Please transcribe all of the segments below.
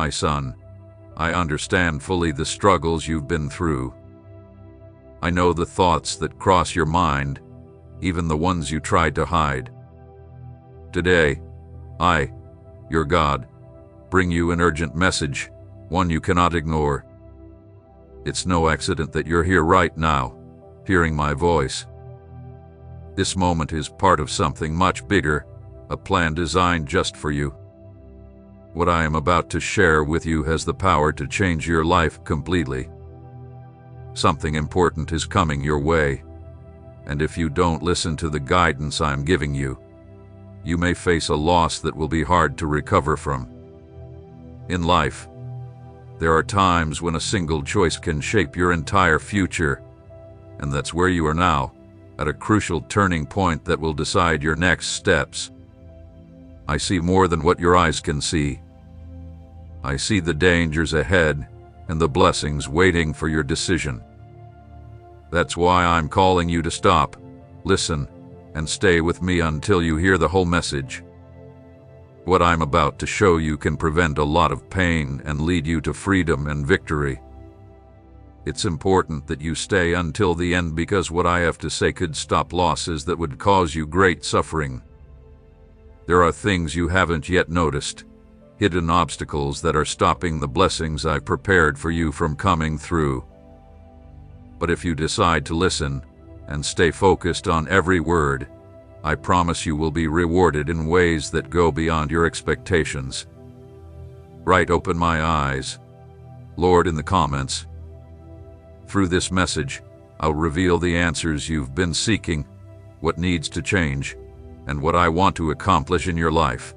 My son, I understand fully the struggles you've been through. I know the thoughts that cross your mind, even the ones you tried to hide. Today, I, your God, bring you an urgent message, one you cannot ignore. It's no accident that you're here right now, hearing my voice. This moment is part of something much bigger, a plan designed just for you. What I am about to share with you has the power to change your life completely. Something important is coming your way, and if you don't listen to the guidance I'm giving you, you may face a loss that will be hard to recover from. In life, there are times when a single choice can shape your entire future, and that's where you are now, at a crucial turning point that will decide your next steps. I see more than what your eyes can see. I see the dangers ahead and the blessings waiting for your decision. That's why I'm calling you to stop, listen, and stay with me until you hear the whole message. What I'm about to show you can prevent a lot of pain and lead you to freedom and victory. It's important that you stay until the end because what I have to say could stop losses that would cause you great suffering. There are things you haven't yet noticed, hidden obstacles that are stopping the blessings I've prepared for you from coming through. But if you decide to listen and stay focused on every word, I promise you will be rewarded in ways that go beyond your expectations. Write "Open my eyes, Lord" in the comments. Through this message, I'll reveal the answers you've been seeking, what needs to change, and what I want to accomplish in your life.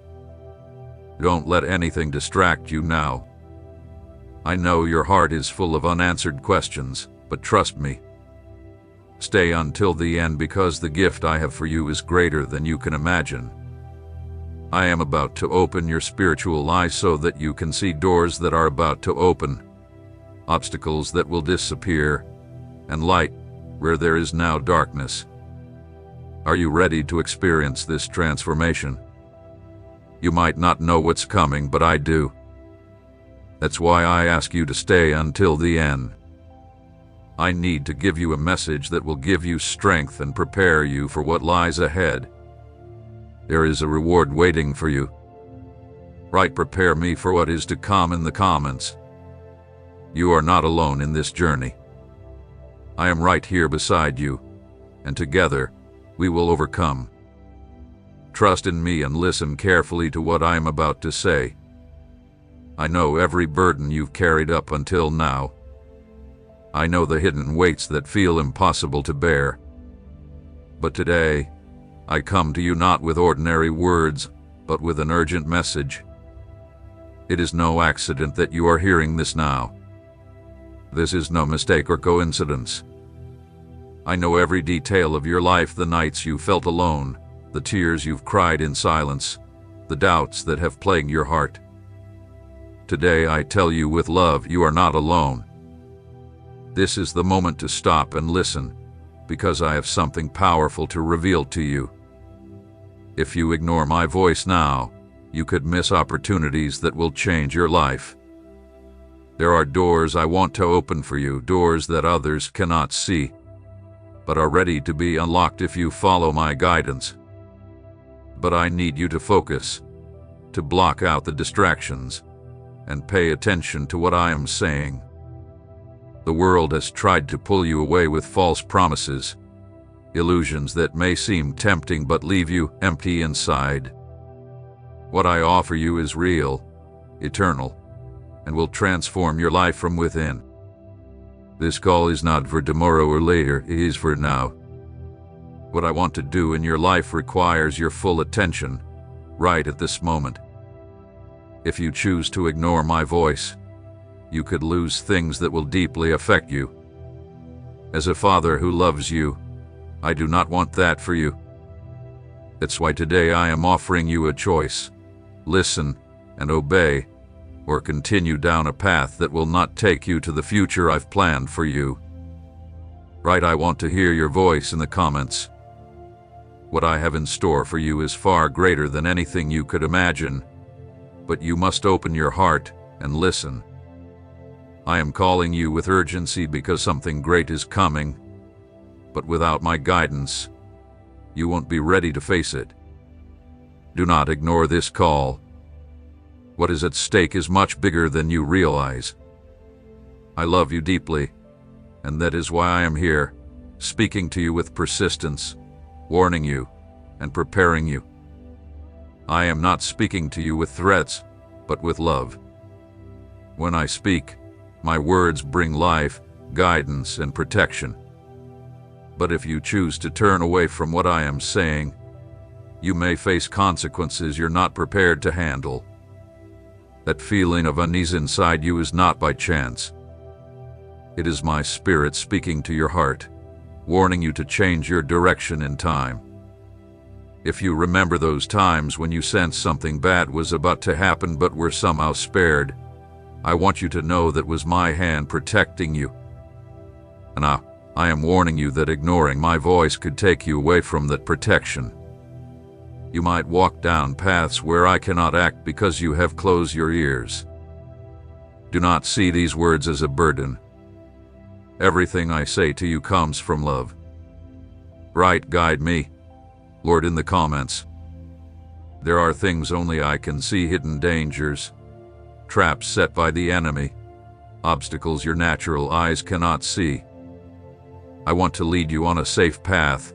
Don't let anything distract you now. I know your heart is full of unanswered questions, but trust me. Stay until the end because the gift I have for you is greater than you can imagine. I am about to open your spiritual eyes so that you can see doors that are about to open, obstacles that will disappear, and light where there is now darkness. Are you ready to experience this transformation? You might not know what's coming, but I do. That's why I ask you to stay until the end. I need to give you a message that will give you strength and prepare you for what lies ahead. There is a reward waiting for you. Write "Prepare me for what is to come" in the comments. You are not alone in this journey. I am right here beside you, and together we will overcome. Trust in me and listen carefully to what I am about to say. I know every burden you've carried up until now. I know the hidden weights that feel impossible to bear. But today, I come to you not with ordinary words, but with an urgent message. It is no accident that you are hearing this now. This is no mistake or coincidence. I know every detail of your life, the nights you felt alone, the tears you've cried in silence, the doubts that have plagued your heart. Today I tell you with love, you are not alone. This is the moment to stop and listen, because I have something powerful to reveal to you. If you ignore my voice now, you could miss opportunities that will change your life. There are doors I want to open for you, doors that others cannot see, but are ready to be unlocked if you follow my guidance. But I need you to focus, to block out the distractions, and pay attention to what I am saying. The world has tried to pull you away with false promises, illusions that may seem tempting but leave you empty inside. What I offer you is real, eternal, and will transform your life from within. This call is not for tomorrow or later, it is for now. What I want to do in your life requires your full attention, right at this moment. If you choose to ignore my voice, you could lose things that will deeply affect you. As a father who loves you, I do not want that for you. That's why today I am offering you a choice. Listen and obey, or continue down a path that will not take you to the future I've planned for you. Right, I want to hear your voice in the comments. What I have in store for you is far greater than anything you could imagine, but you must open your heart and listen. I am calling you with urgency because something great is coming, but without my guidance, you won't be ready to face it. Do not ignore this call. What is at stake is much bigger than you realize. I love you deeply, and that is why I am here, speaking to you with persistence, warning you, and preparing you. I am not speaking to you with threats, but with love. When I speak, my words bring life, guidance, and protection. But if you choose to turn away from what I am saying, you may face consequences you're not prepared to handle. That feeling of unease inside you is not by chance. It is my spirit speaking to your heart, warning you to change your direction in time. If you remember those times when you sensed something bad was about to happen but were somehow spared, I want you to know that was my hand protecting you. And I am warning you that ignoring my voice could take you away from that protection. You might walk down paths where I cannot act because you have closed your ears. Do not see these words as a burden. Everything I say to you comes from love. Write, guide me, Lord, in the comments. There are things only I can see, hidden dangers, traps set by the enemy, obstacles your natural eyes cannot see. I want to lead you on a safe path,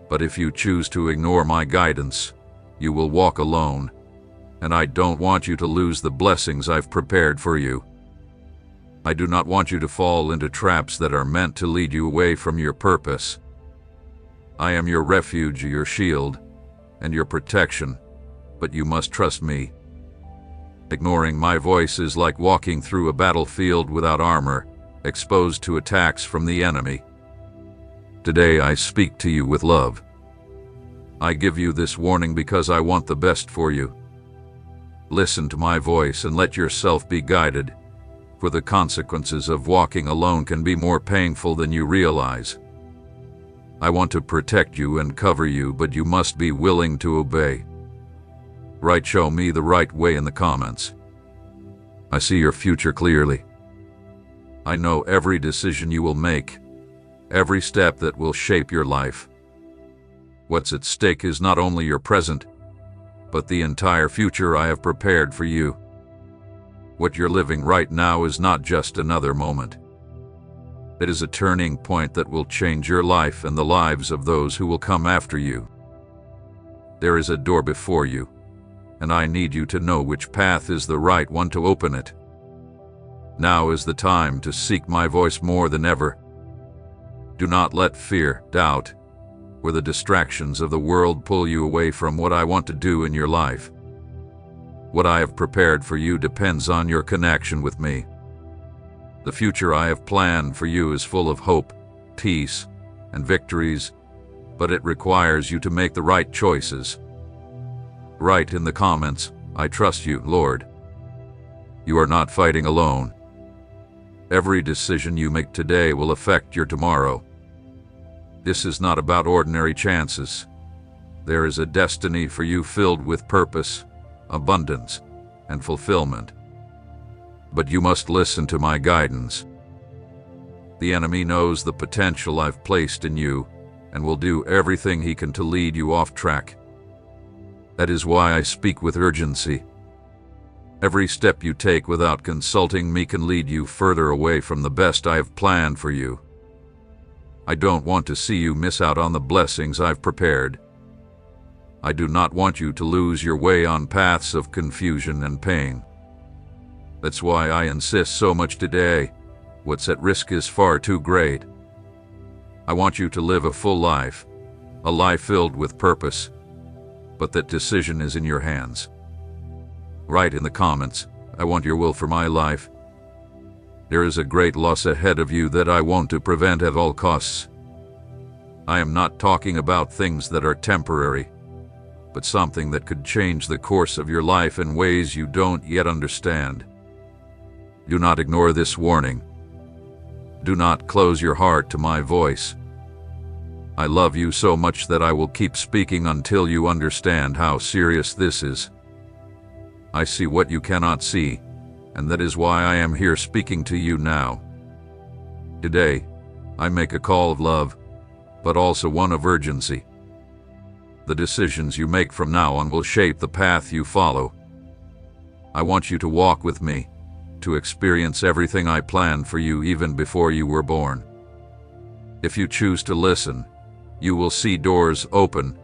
but if you choose to ignore my guidance, you will walk alone, and I don't want you to lose the blessings I've prepared for you. I do not want you to fall into traps that are meant to lead you away from your purpose. I am your refuge, your shield, and your protection, but you must trust me. Ignoring my voice is like walking through a battlefield without armor, exposed to attacks from the enemy. Today I speak to you with love. I give you this warning because I want the best for you. Listen to my voice and let yourself be guided, for the consequences of walking alone can be more painful than you realize. I want to protect you and cover you, but you must be willing to obey. Write, show me the right way in the comments. I see your future clearly. I know every decision you will make, every step that will shape your life. What's at stake is not only your present, but the entire future I have prepared for you. What you're living right now is not just another moment. It is a turning point that will change your life and the lives of those who will come after you. There is a door before you, and I need you to know which path is the right one to open it. Now is the time to seek my voice more than ever. Do not let fear, doubt, or the distractions of the world pull you away from what I want to do in your life. What I have prepared for you depends on your connection with me. The future I have planned for you is full of hope, peace, and victories, but it requires you to make the right choices. Write in the comments, I trust you, Lord. You are not fighting alone. Every decision you make today will affect your tomorrow. This is not about ordinary chances. There is a destiny for you filled with purpose, abundance, and fulfillment. But you must listen to my guidance. The enemy knows the potential I've placed in you and will do everything he can to lead you off track. That is why I speak with urgency. Every step you take without consulting me can lead you further away from the best I have planned for you. I don't want to see you miss out on the blessings I've prepared. I do not want you to lose your way on paths of confusion and pain. That's why I insist so much today. What's at risk is far too great. I want you to live a full life, a life filled with purpose, but that decision is in your hands. Write in the comments, I want your will for my life. There is a great loss ahead of you that I want to prevent at all costs. I am not talking about things that are temporary, but something that could change the course of your life in ways you don't yet understand. Do not ignore this warning. Do not close your heart to my voice. I love you so much that I will keep speaking until you understand how serious this is. I see what you cannot see, and that is why I am here speaking to you now. Today, I make a call of love, but also one of urgency. The decisions you make from now on will shape the path you follow. I want you to walk with me, to experience everything I planned for you even before you were born. If you choose to listen, you will see doors open,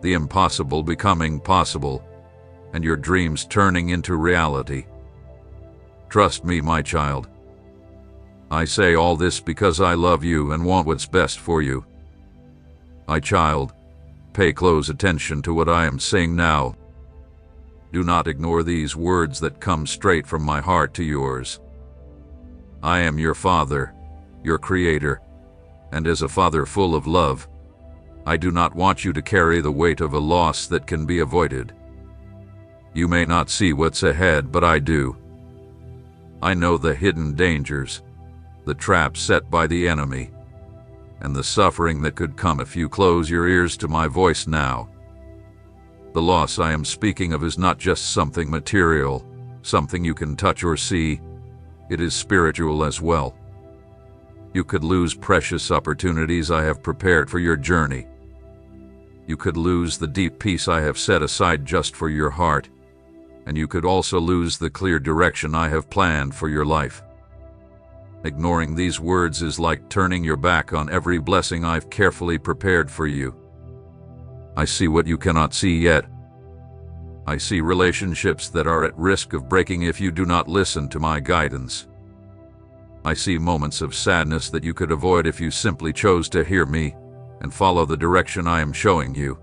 the impossible becoming possible, and your dreams turning into reality. Trust me, my child. I say all this because I love you and want what's best for you. My child, pay close attention to what I am saying now. Do not ignore these words that come straight from my heart to yours. I am your Father, your Creator, and as a father full of love, I do not want you to carry the weight of a loss that can be avoided. You may not see what's ahead, but I do. I know the hidden dangers, the traps set by the enemy, and the suffering that could come if you close your ears to my voice now. The loss I am speaking of is not just something material, something you can touch or see. It is spiritual as well. You could lose precious opportunities I have prepared for your journey. You could lose the deep peace I have set aside just for your heart, and you could also lose the clear direction I have planned for your life. Ignoring these words is like turning your back on every blessing I've carefully prepared for you. I see what you cannot see yet. I see relationships that are at risk of breaking if you do not listen to my guidance. I see moments of sadness that you could avoid if you simply chose to hear me and follow the direction I am showing you.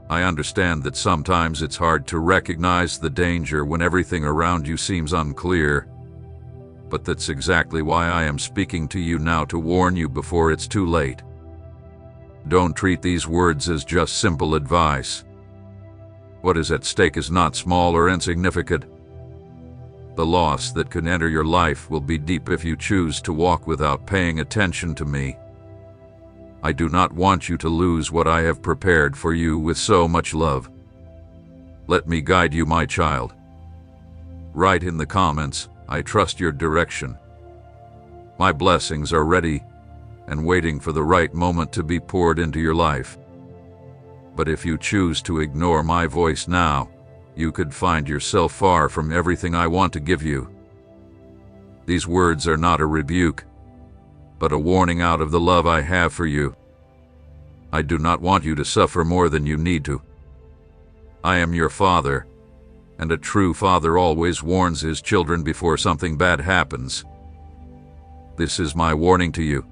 I understand that sometimes it's hard to recognize the danger when everything around you seems unclear, but that's exactly why I am speaking to you now, to warn you before it's too late. Don't treat these words as just simple advice. What is at stake is not small or insignificant. The loss that could enter your life will be deep if you choose to walk without paying attention to me. I do not want you to lose what I have prepared for you with so much love. Let me guide you, my child. Write in the comments, I trust your direction. My blessings are ready and waiting for the right moment to be poured into your life. But if you choose to ignore my voice now, you could find yourself far from everything I want to give you. These words are not a rebuke, but a warning out of the love I have for you. I do not want you to suffer more than you need to. I am your father, and a true father always warns his children before something bad happens. This is my warning to you.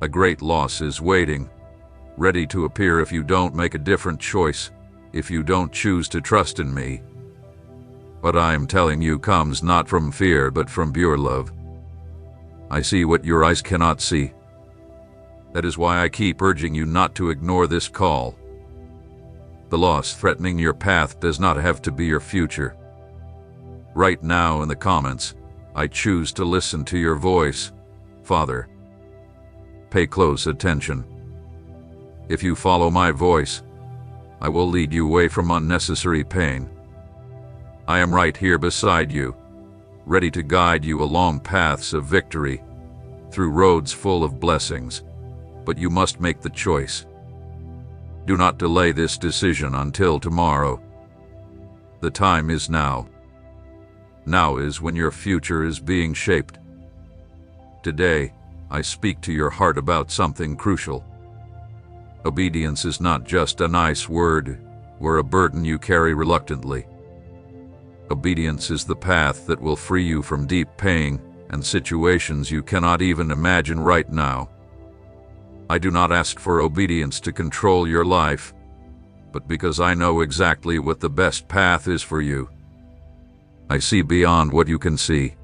A great loss is waiting, ready to appear if you don't make a different choice, if you don't choose to trust in me. What I am telling you comes not from fear but from pure love. I see what your eyes cannot see. That is why I keep urging you not to ignore this call. The loss threatening your path does not have to be your future. Right now in the comments, I choose to listen to your voice, Father. Pay close attention. If you follow my voice, I will lead you away from unnecessary pain. I am right here beside you, ready to guide you along paths of victory, through roads full of blessings, but you must make the choice. Do not delay this decision until tomorrow. The time is now. Now is when your future is being shaped. Today, I speak to your heart about something crucial. Obedience is not just a nice word or a burden you carry reluctantly. Obedience is the path that will free you from deep pain and situations you cannot even imagine right now. I do not ask for obedience to control your life, but because I know exactly what the best path is for you. I see beyond what you can see.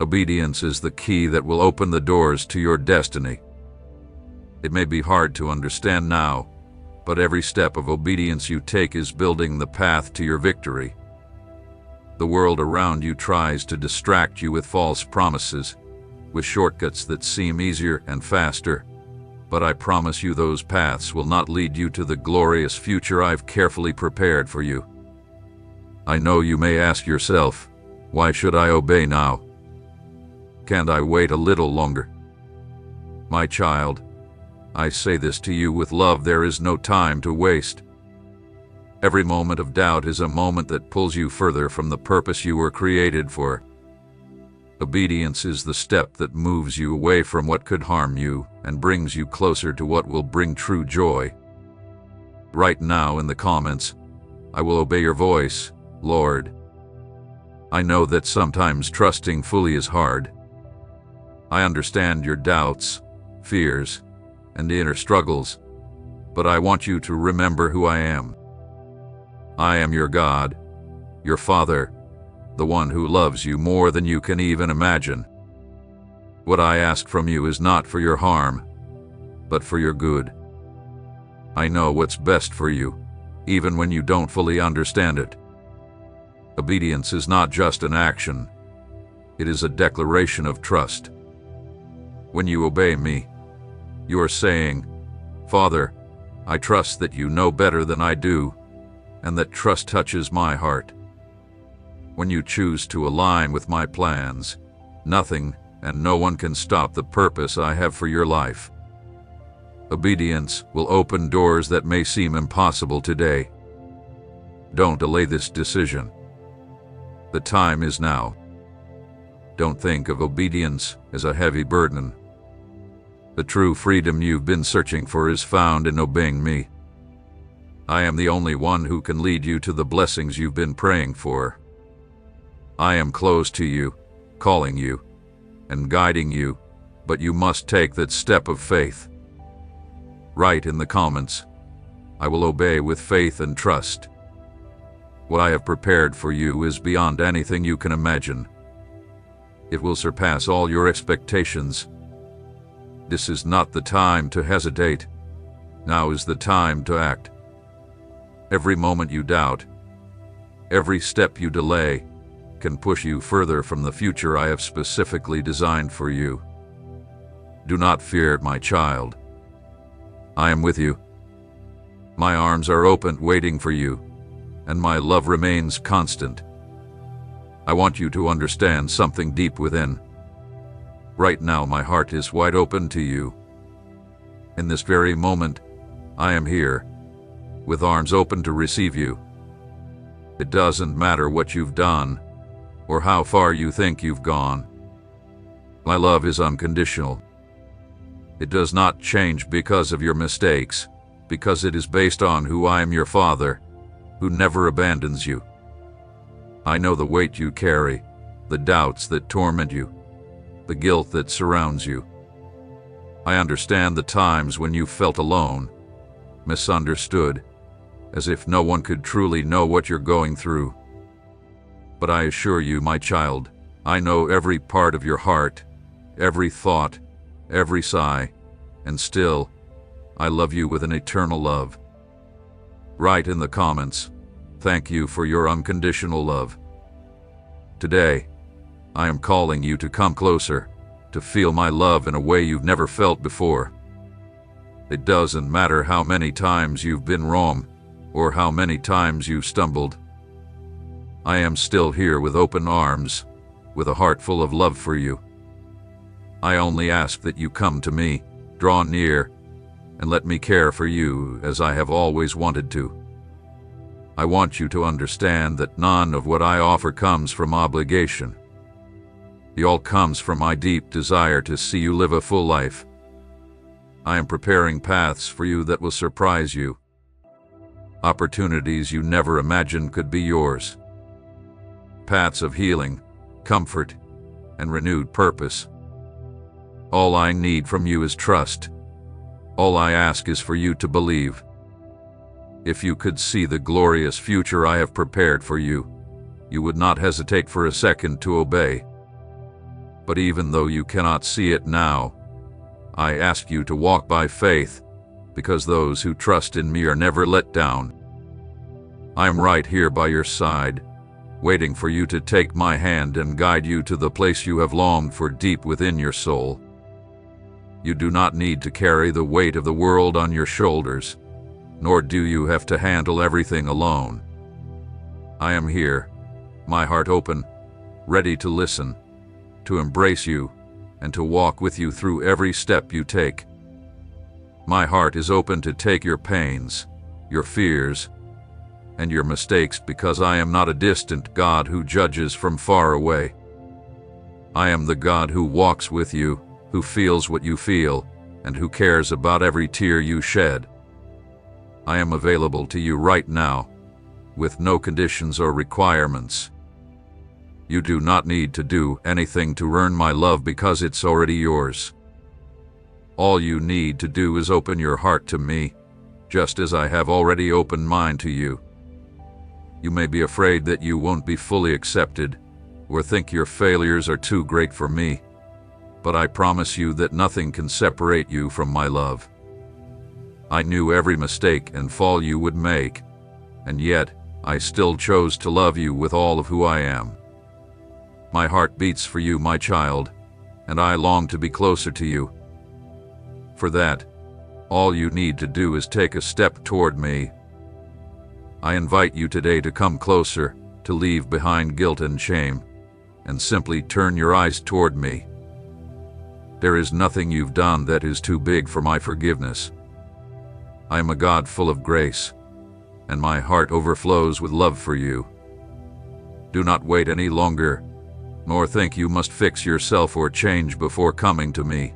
Obedience is the key that will open the doors to your destiny. It may be hard to understand now, but every step of obedience you take is building the path to your victory. The world around you tries to distract you with false promises, with shortcuts that seem easier and faster, but I promise you those paths will not lead you to the glorious future I've carefully prepared for you. I know you may ask yourself, why should I obey now? Can't I wait a little longer? My child, I say this to you with love, there is no time to waste. Every moment of doubt is a moment that pulls you further from the purpose you were created for. Obedience is the step that moves you away from what could harm you and brings you closer to what will bring true joy. Right now in the comments, I will obey your voice, Lord. I know that sometimes trusting fully is hard. I understand your doubts, fears, and inner struggles, but I want you to remember who I am. I am your God, your Father, the one who loves you more than you can even imagine. What I ask from you is not for your harm, but for your good. I know what's best for you, even when you don't fully understand it. Obedience is not just an action, it is a declaration of trust. When you obey me, you are saying, Father, I trust that you know better than I do, and that trust touches my heart. When you choose to align with my plans, nothing and no one can stop the purpose I have for your life. Obedience will open doors that may seem impossible today. Don't delay this decision. The time is now. Don't think of obedience as a heavy burden. The true freedom you've been searching for is found in obeying me. I am the only one who can lead you to the blessings you've been praying for. I am close to you, calling you, and guiding you, but you must take that step of faith. Write in the comments, I will obey with faith and trust. What I have prepared for you is beyond anything you can imagine. It will surpass all your expectations. This is not the time to hesitate. Now is the time to act. Every moment you doubt, every step you delay, can push you further from the future I have specifically designed for you. Do not fear, my child. I am with you. My arms are open, waiting for you, and my love remains constant. I want you to understand something deep within. Right now, my heart is wide open to you. In this very moment, I am here, with arms open to receive you. It doesn't matter what you've done, or how far you think you've gone. My love is unconditional. It does not change because of your mistakes, because it is based on who I am, your Father, who never abandons you. I know the weight you carry, the doubts that torment you, the guilt that surrounds you. I understand the times when you felt alone, misunderstood, as if no one could truly know what you're going through. But I assure you, my child, I know every part of your heart, every thought, every sigh, and still, I love you with an eternal love. Write in the comments, thank you for your unconditional love. Today, I am calling you to come closer, to feel my love in a way you've never felt before. It doesn't matter how many times you've been wrong, or how many times you've stumbled. I am still here with open arms, with a heart full of love for you. I only ask that you come to me, draw near, and let me care for you as I have always wanted to. I want you to understand that none of what I offer comes from obligation. It all comes from my deep desire to see you live a full life. I am preparing paths for you that will surprise you. Opportunities you never imagined could be yours. Paths of healing, comfort, and renewed purpose. All I need from you is trust. All I ask is for you to believe. If you could see the glorious future I have prepared for you, you would not hesitate for a second to obey. But even though you cannot see it now, I ask you to walk by faith, because those who trust in me are never let down. I am right here by your side, waiting for you to take my hand and guide you to the place you have longed for deep within your soul. You do not need to carry the weight of the world on your shoulders, nor do you have to handle everything alone. I am here, my heart open, ready to listen, to embrace you, and to walk with you through every step you take. My heart is open to take your pains, your fears, and your mistakes, because I am not a distant God who judges from far away. I am the God who walks with you, who feels what you feel, and who cares about every tear you shed. I am available to you right now, with no conditions or requirements. You do not need to do anything to earn my love, because it's already yours. All you need to do is open your heart to me, just as I have already opened mine to you. You may be afraid that you won't be fully accepted, or think your failures are too great for me, but I promise you that nothing can separate you from my love. I knew every mistake and fall you would make, and yet I still chose to love you with all of who I am. My heart beats for you, my child, and I long to be closer to you. For that, all you need to do is take a step toward me. I invite you today to come closer, to leave behind guilt and shame, and simply turn your eyes toward me. There is nothing you've done that is too big for my forgiveness. I am a God full of grace, and my heart overflows with love for you. Do not wait any longer, nor think you must fix yourself or change before coming to me.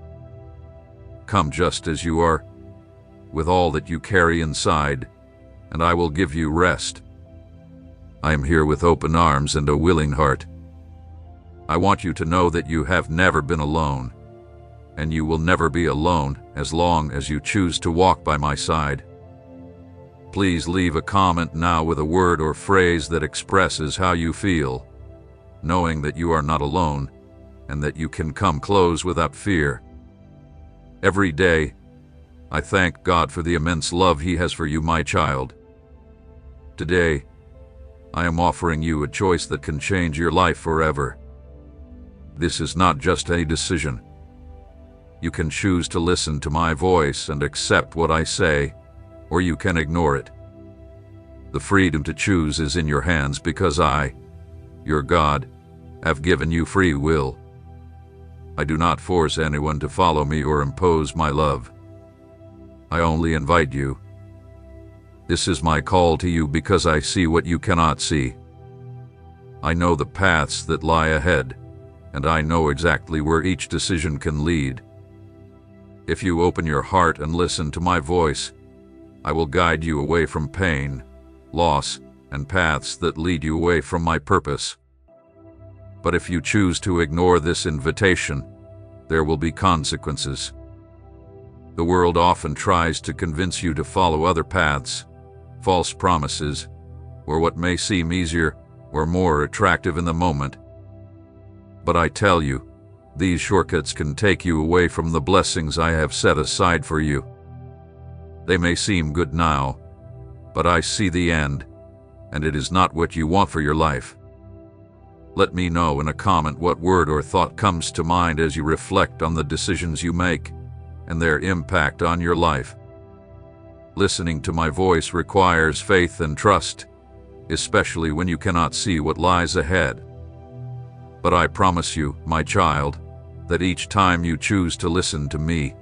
Come just as you are, with all that you carry inside, and I will give you rest. I am here with open arms and a willing heart. I want you to know that you have never been alone, and you will never be alone as long as you choose to walk by my side. Please leave a comment now with a word or phrase that expresses how you feel, knowing that you are not alone and that you can come close without fear. Every day, I thank God for the immense love He has for you, my child. Today, I am offering you a choice that can change your life forever. This is not just a decision. You can choose to listen to my voice and accept what I say, or you can ignore it. The freedom to choose is in your hands, because I, your God, have given you free will. I do not force anyone to follow me or impose my love. I only invite you. This is my call to you, because I see what you cannot see. I know the paths that lie ahead, and I know exactly where each decision can lead. If you open your heart and listen to my voice, I will guide you away from pain, loss, and paths that lead you away from my purpose. But if you choose to ignore this invitation, there will be consequences. The world often tries to convince you to follow other paths, false promises, or what may seem easier or more attractive in the moment. But I tell you, these shortcuts can take you away from the blessings I have set aside for you. They may seem good now, but I see the end, and it is not what you want for your life. Let me know in a comment what word or thought comes to mind as you reflect on the decisions you make and their impact on your life. Listening to my voice requires faith and trust, especially when you cannot see what lies ahead. But I promise you, my child, that each time you choose to listen to me,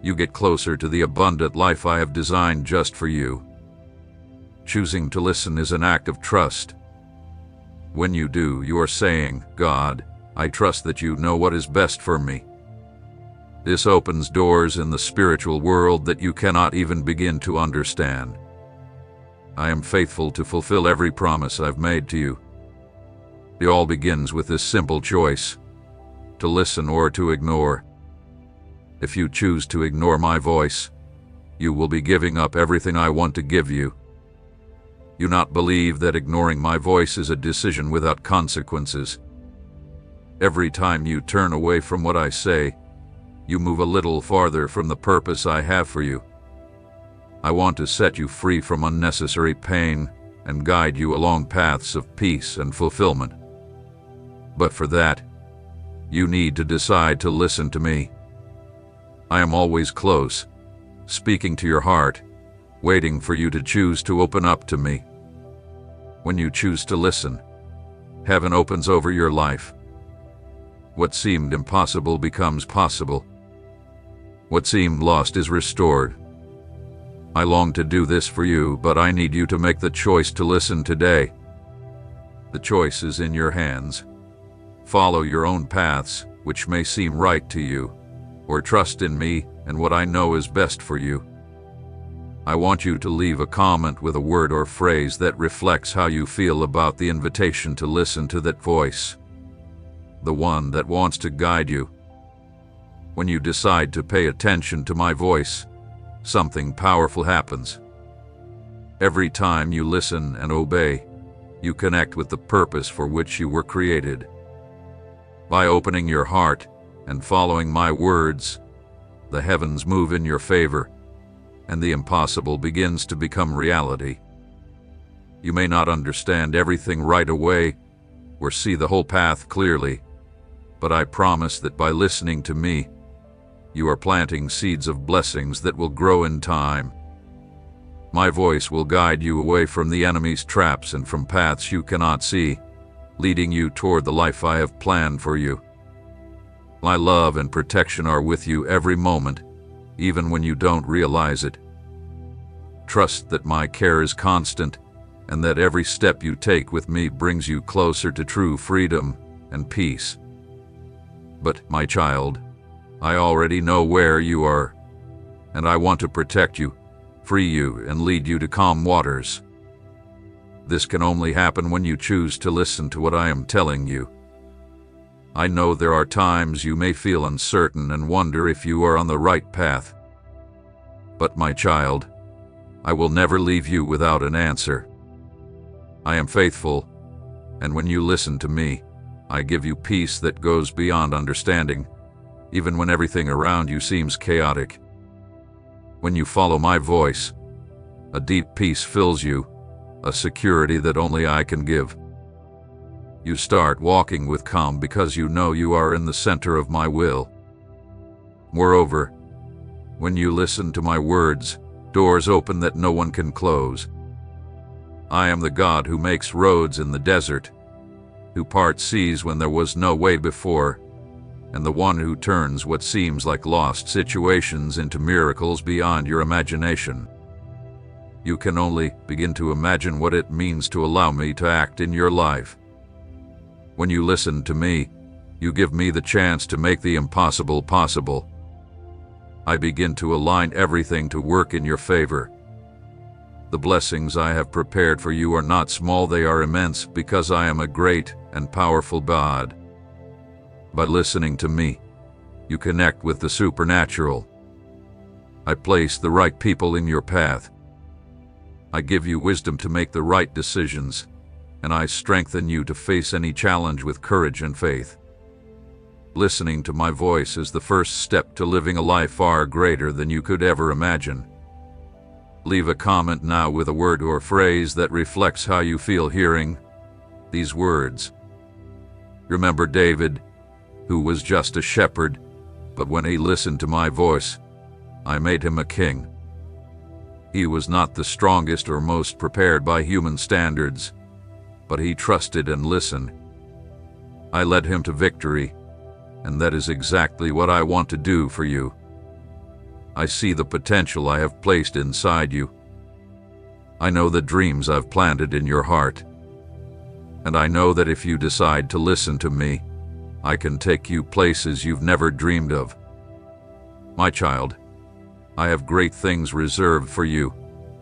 you get closer to the abundant life I have designed just for you. Choosing to listen is an act of trust. When you do, you are saying, God, I trust that you know what is best for me. This opens doors in the spiritual world that you cannot even begin to understand. I am faithful to fulfill every promise I've made to you. It all begins with this simple choice: to listen or to ignore. If you choose to ignore my voice, you will be giving up everything I want to give you. You not believe that ignoring my voice is a decision without consequences. Every time you turn away from what I say, you move a little farther from the purpose I have for you. I want to set you free from unnecessary pain and guide you along paths of peace and fulfillment. But for that, you need to decide to listen to me. I am always close, speaking to your heart, waiting for you to choose to open up to me. When you choose to listen, heaven opens over your life. What seemed impossible becomes possible. What seemed lost is restored. I long to do this for you, but I need you to make the choice to listen today. The choice is in your hands. Follow your own paths, which may seem right to you, or trust in me and what I know is best for you. I want you to leave a comment with a word or phrase that reflects how you feel about the invitation to listen to that voice, the one that wants to guide you. When you decide to pay attention to my voice, something powerful happens. Every time you listen and obey, you connect with the purpose for which you were created. By opening your heart and following my words, the heavens move in your favor, and the impossible begins to become reality. You may not understand everything right away or see the whole path clearly, but I promise that by listening to me, you are planting seeds of blessings that will grow in time. My voice will guide you away from the enemy's traps and from paths you cannot see, leading you toward the life I have planned for you. My love and protection are with you every moment, even when you don't realize it. Trust that my care is constant and that every step you take with me brings you closer to true freedom and peace. But, my child, I already know where you are, and I want to protect you, free you, and lead you to calm waters. This can only happen when you choose to listen to what I am telling you. I know there are times you may feel uncertain and wonder if you are on the right path. But, my child, I will never leave you without an answer. I am faithful, and when you listen to me, I give you peace that goes beyond understanding, even when everything around you seems chaotic. When you follow my voice, a deep peace fills you, a security that only I can give. You start walking with calm because you know you are in the center of my will. Moreover, when you listen to my words, doors open that no one can close. I am the God who makes roads in the desert, who parts seas when there was no way before, and the one who turns what seems like lost situations into miracles beyond your imagination. You can only begin to imagine what it means to allow me to act in your life. When you listen to me, you give me the chance to make the impossible possible. I begin to align everything to work in your favor. The blessings I have prepared for you are not small, they are immense, because I am a great and powerful God. By listening to me, you connect with the supernatural. I place the right people in your path. I give you wisdom to make the right decisions, and I strengthen you to face any challenge with courage and faith. Listening to my voice is the first step to living a life far greater than you could ever imagine. Leave a comment now with a word or phrase that reflects how you feel hearing these words. Remember David, who was just a shepherd, but when he listened to my voice, I made him a king. He was not the strongest or most prepared by human standards, but he trusted and listened. I led him to victory, and that is exactly what I want to do for you. I see the potential I have placed inside you. I know the dreams I've planted in your heart. And I know that if you decide to listen to me, I can take you places you've never dreamed of. My child, I have great things reserved for you,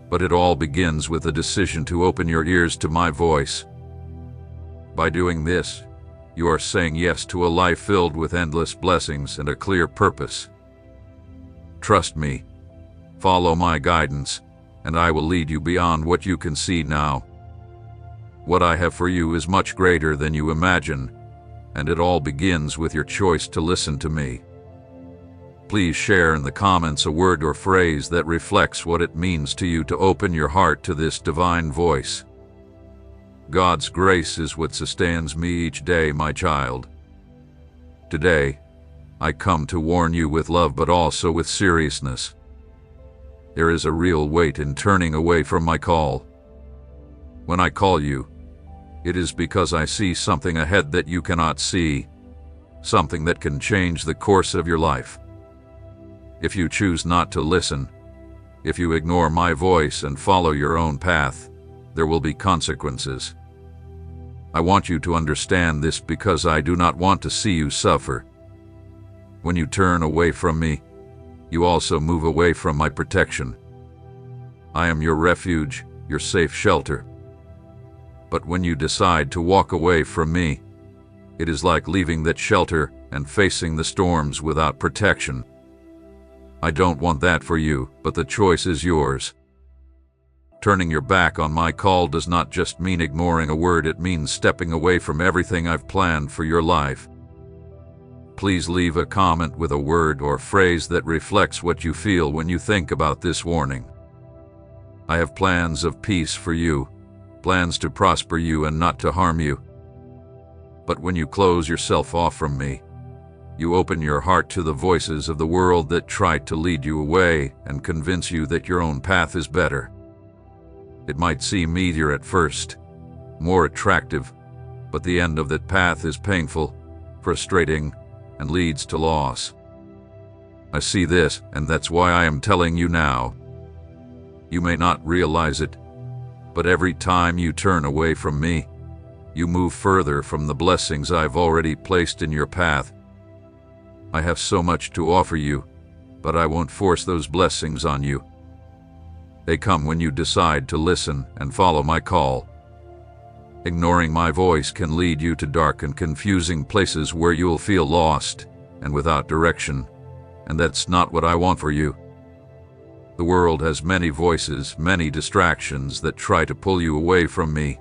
but it all begins with a decision to open your ears to my voice. By doing this, you are saying yes to a life filled with endless blessings and a clear purpose. Trust me, follow my guidance, and I will lead you beyond what you can see now. What I have for you is much greater than you imagine, and it all begins with your choice to listen to me. Please share in the comments a word or phrase that reflects what it means to you to open your heart to this divine voice. God's grace is what sustains me each day, my child. Today, I come to warn you with love but also with seriousness. There is a real weight in turning away from my call. When I call you, it is because I see something ahead that you cannot see, something that can change the course of your life. If you choose not to listen, if you ignore my voice and follow your own path, there will be consequences. I want you to understand this because I do not want to see you suffer. When you turn away from me, you also move away from my protection. I am your refuge, your safe shelter. But when you decide to walk away from me, it is like leaving that shelter and facing the storms without protection. I don't want that for you, but the choice is yours. Turning your back on my call does not just mean ignoring a word, it means stepping away from everything I've planned for your life. Please leave a comment with a word or phrase that reflects what you feel when you think about this warning. I have plans of peace for you, plans to prosper you and not to harm you. But when you close yourself off from me, you open your heart to the voices of the world that try to lead you away and convince you that your own path is better. It might seem easier at first, more attractive, but the end of that path is painful, frustrating, and leads to loss. I see this, and that's why I am telling you now. You may not realize it, but every time you turn away from me, you move further from the blessings I've already placed in your path. I have so much to offer you, but I won't force those blessings on you. They come when you decide to listen and follow my call. Ignoring my voice can lead you to dark and confusing places where you'll feel lost and without direction, and that's not what I want for you. The world has many voices, many distractions that try to pull you away from me,